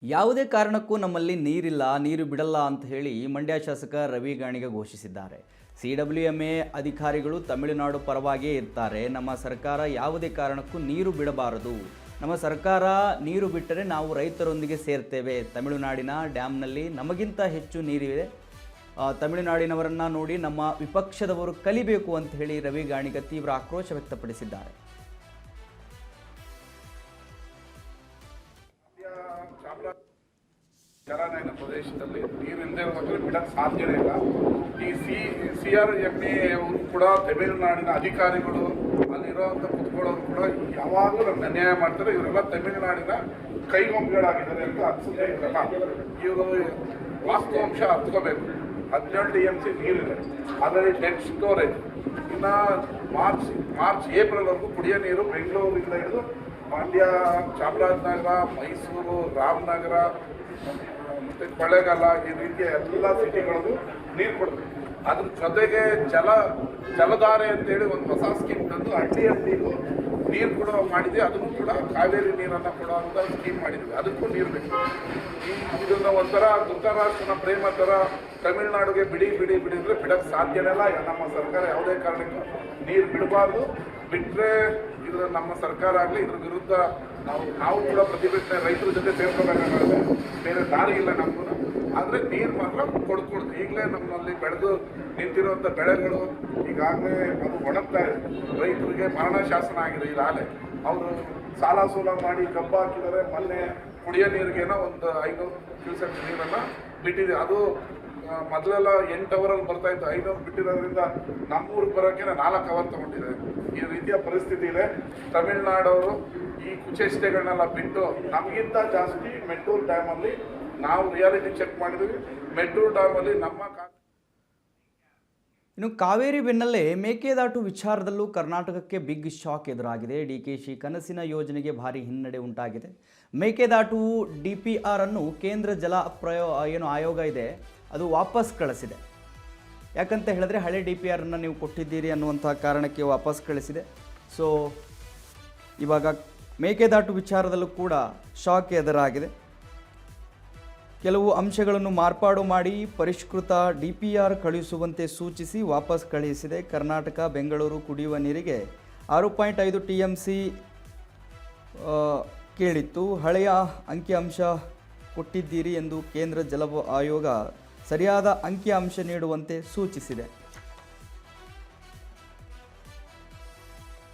ಯಾವುದೇ ಕಾರಣಕ್ಕೂ ನಮ್ಮಲ್ಲಿ ನೀರಿಲ್ಲ, ನೀರು ಬಿಡಲ್ಲ ಅಂತ ಹೇಳಿ ಮಂಡ್ಯ ಶಾಸಕ ರವಿ ಗಾಣಿಗ ಘೋಷಿಸಿದ್ದಾರೆ. ಸಿಡಬ್ಲ್ಯೂಎಂಎ ಅಧಿಕಾರಿಗಳು ತಮಿಳುನಾಡು ಪರವಾಗಿಯೇ ಇರ್ತಾರೆ. ನಮ್ಮ ಸರ್ಕಾರ ಯಾವುದೇ ಕಾರಣಕ್ಕೂ ನೀರು ಬಿಡಬಾರದು. ನಮ್ಮ ಸರ್ಕಾರ ನೀರು ಬಿಟ್ಟರೆ ನಾವು ರೈತರೊಂದಿಗೆ ಸೇರ್ತೇವೆ. ತಮಿಳುನಾಡಿನ ಡ್ಯಾಮ್ನಲ್ಲಿ ನಮಗಿಂತ ಹೆಚ್ಚು ನೀರಿದೆ. ತಮಿಳುನಾಡಿನವರನ್ನು ನೋಡಿ ನಮ್ಮ ವಿಪಕ್ಷದವರು ಕಲಿಬೇಕು ಅಂತ ಹೇಳಿ ರವಿ ಗಾಣಿಗ ತೀವ್ರ ಆಕ್ರೋಶ ವ್ಯಕ್ತಪಡಿಸಿದ್ದಾರೆ. ಜಲಾನಯನ ಪ್ರದೇಶದಲ್ಲಿ ನೀರಿಲ್ಲದೆ ಬಿಡಕ್ಕೆ ಸಾಧ್ಯನೇ ಇಲ್ಲ. ಈ CRMA ಅವರು ಕೂಡ ತಮಿಳುನಾಡಿನ ಅಧಿಕಾರಿಗಳು ಅಲ್ಲಿರೋಂಥ ಕುತ್ಕೊಳ್ಳೋರು ಕೂಡ ಯಾವಾಗಲೂ ನಮ್ಗೆ ಅನ್ಯಾಯ ಮಾಡ್ತಾರೆ. ಇವರೆಲ್ಲ ತಮಿಳುನಾಡಿನ ಕೈಗೊಂಬೆಗಳಾಗಿದ್ದಾರೆ ಅಂತ ಅನ್ಸುತ್ತೆ. ಇವರು ವಾಸ್ತವಾಂಶ ಅರ್ತ್ಕೋಬೇಕು. 17 TMC ನೀರಿದೆ, ಅದರಲ್ಲಿ ಡೆಡ್ ಸ್ಟೋರೇಜ್. ಇನ್ನು ಮಾರ್ಚ್ ಏಪ್ರಿಲ್ವರೆಗೂ ಕುಡಿಯೋ ನೀರು ಬೆಂಗಳೂರಿಂದ ಹಿಡಿದು ಮಂಡ್ಯ, ಚಾಮರಾಜನಗರ, ಮೈಸೂರು, ರಾಮನಗರ ಮತ್ತು ಕೊಳ್ಳೇಗಾಲ ಈ ರೀತಿಯ ಎಲ್ಲ ಸಿಟಿಗಳಿಗೂ ನೀರು ಕೊಡಬೇಕು. ಅದ್ರ ಜೊತೆಗೆ ಜಲಧಾರೆ ಅಂತೇಳಿ ಒಂದು ಹೊಸ ಸ್ಕೀಮ್ ತಂದು ಹಳ್ಳಿಗೂ ನೀರು ಕೊಡೋ ಮಾಡಿದ್ವಿ. ಅದನ್ನು ಕೂಡ ಕಾವೇರಿ ನೀರನ್ನು ಕೊಡುವಂಥ ಸ್ಕೀಮ್ ಮಾಡಿದ್ವಿ. ಅದಕ್ಕೂ ನೀರು ಬೇಕು. ಇದನ್ನು ಒಂಥರ ಧೃತರಾಷ್ಟ್ರನ ಪ್ರೇಮ ಥರ ತಮಿಳುನಾಡಿಗೆ ಬಿಡಿ ಅಂದರೆ ಬಿಡಕ್ಕೆ ಸಾಧ್ಯನೇ ಇಲ್ಲ. ನಮ್ಮ ಸರ್ಕಾರ ಯಾವುದೇ ಕಾರಣಕ್ಕೂ ನೀರು ಬಿಡಬಾರ್ದು. ಬಿಟ್ಟರೆ ಇದು ನಮ್ಮ ಸರ್ಕಾರ ಆಗಲಿ ಇದ್ರ ವಿರುದ್ಧ ನಾವು ಕೂಡ ಪ್ರತಿಭಟನೆ ರೈತರ ಜೊತೆ ಸೇರ್ಕೋಬೇಕಾಗುತ್ತೆ. ಬೇರೆ ದಾರಿ ಇಲ್ಲ ನಮಗೂ. ಆದರೆ ನೀರು ಮಾತ್ರ ಕೊಡ್ಕೊಡ್ದು. ಈಗಲೇ ನಮ್ಮಲ್ಲಿ ಬೆಳೆದು ನಿಂತಿರುವಂಥ ಬೆಳೆಗಳು ಈಗಾಗಲೇ ಅದು ಒಣಗ್ತಾ ಇದೆ. ರೈತರಿಗೆ ಮರಣ ಶಾಸನ ಆಗಿದೆ. ಈಗಾಗಲೇ ಅವರು ಸಾಲ ಸೂಲ ಮಾಡಿ ಕಬ್ಬು ಹಾಕಿದರೆ ಮೊನ್ನೆ ಕುಡಿಯೋ ನೀರಿಗೇನೋ ಒಂದು 500 ಕ್ಯೂಸೆಕ್ ನೀರನ್ನು ಬಿಟ್ಟಿದೆ. ಅದು ಮೊದಲೆಲ್ಲ 8 ಅವರಲ್ಲಿ ಬರ್ತಾಯಿತ್ತು. 500 ಬಿಟ್ಟಿರೋದ್ರಿಂದ ನಮ್ಮೂರಿಗೆ ಬರೋಕ್ಕೆ 4 ಅವರ್ ತೊಗೊಂಡಿದೆ. ಈ ರೀತಿಯ ಪರಿಸ್ಥಿತಿ ಇದೆ. ತಮಿಳುನಾಡವರು ಈ ಕುಚೇಷ್ಟೆಗಳನ್ನೆಲ್ಲ ಬಿಟ್ಟು ನಮಗಿಂತ ಜಾಸ್ತಿ ಮೆಟ್ಟೂರು ಡ್ಯಾಮಲ್ಲಿ ನಾವು ರಿಯಾಲಿಟಿ ಚೆಕ್ ಮಾಡಿದ್ವಿ. ಮೆಟ್ಟೂರು ಡ್ಯಾಮಲ್ಲಿ ಇನ್ನು ಕಾವೇರಿ ಬೆನ್ನಲ್ಲೇ ಮೇಕೆದಾಟು ವಿಚಾರದಲ್ಲೂ ಕರ್ನಾಟಕಕ್ಕೆ ಬಿಗ್ ಶಾಕ್ ಎದುರಾಗಿದೆ. ಡಿಕೆಶಿ ಕನಸಿನ ಯೋಜನೆಗೆ ಭಾರಿ ಹಿನ್ನಡೆ ಉಂಟಾಗಿದೆ. ಮೇಕೆದಾಟು DPR ಅನ್ನು ಕೇಂದ್ರ ಜಲ ಆಯೋಗ ಇದೆ ಅದು ವಾಪಸ್ ಕಳಿಸಿದೆ. ಯಾಕಂತ ಹೇಳಿದ್ರೆ ಹಳೆ DPR ಅನ್ನು ನೀವು ಕೊಟ್ಟಿದ್ದೀರಿ ಅನ್ನುವಂಥ ಕಾರಣಕ್ಕೆ ವಾಪಸ್ ಕಳಿಸಿದೆ. ಸೊ ಇವಾಗ ಮೇಕೆದಾಟು ವಿಚಾರದಲ್ಲೂ ಕೂಡ ಶಾಕ್ ಎದುರಾಗಿದೆ. ಕೆಲವು ಅಂಶಗಳನ್ನು ಮಾರ್ಪಾಡು ಮಾಡಿ ಪರಿಷ್ಕೃತ DPR ಕಳುಹಿಸುವಂತೆ ಸೂಚಿಸಿ ವಾಪಸ್ ಕಳುಹಿಸಿದೆ. ಕರ್ನಾಟಕ ಬೆಂಗಳೂರು ಕುಡಿಯುವ ನೀರಿಗೆ 6.5 TMC ಕೇಳಿತ್ತು. ಹಳೆಯ ಅಂಕಿಅಂಶ ಕೊಟ್ಟಿದ್ದೀರಿ ಎಂದು ಕೇಂದ್ರ ಜಲ ಆಯೋಗ ಸರಿಯಾದ ಅಂಕಿಅಂಶ ನೀಡುವಂತೆ ಸೂಚಿಸಿದೆ.